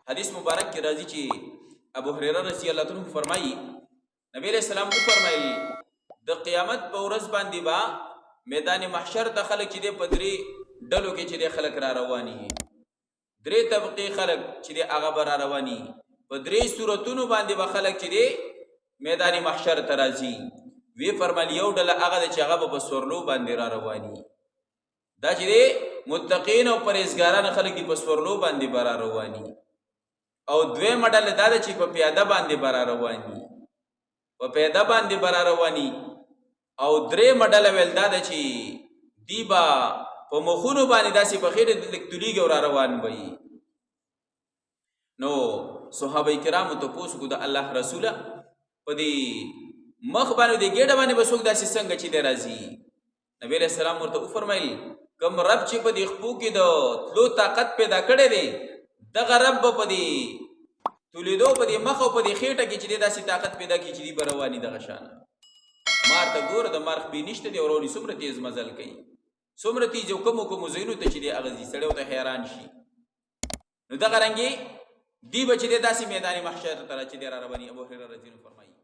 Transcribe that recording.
حدیث مبارک کی راضی چی ابو هريره رضی الله عنه فرمایي نبی علیہ السلام کو فرمایل د قیامت په ورځ باندې با میدان محشر ته خلک چې د پدری ډلو کې چې د خلک را رواني درې طبقه خلک چې د هغه بر رواني په درې صورتونو باندې به خلک چې د میدان محشر ته راځي وی فرمایل یو ډله هغه چې هغه په سورلو باندې را رواني دا چې متقین او پرهیزګاران خلک دی په سورلو باندې بر رواني او دوی مډل دا چې په پیاده باندې بر رواني په پیاده باندې بر رواني او درې مډل ول دا چې دیبا په مخونو باندې داسې په خېټه د لیکتلیږي او روان وي نو صحابه کرامو ته پوښتنه د الله رسوله په دې مخ باندې د ګډه باندې بسوک داسې څنګه چې درازي نبی رسول الله ورته فرمایل کوم رب چې په دې خپو کې د تلو طاقت پیدا کړي دي دغه رب په دې تولیدو په دې مخ او په دې خېټه کې چې داسې طاقت پیدا کړي چې دی برواني دغه شان مار ته ګور د مارخ به نشته دی ورونی څومره تیز مزل کوي څومره تیز کوم زینو ته چې دی اغزي سړیو ته حیران شي نو دغه رنګي دی بچ دې داسې میدان محشر ته چې دی را رواني ابو هريره رضی الله عنه فرمایي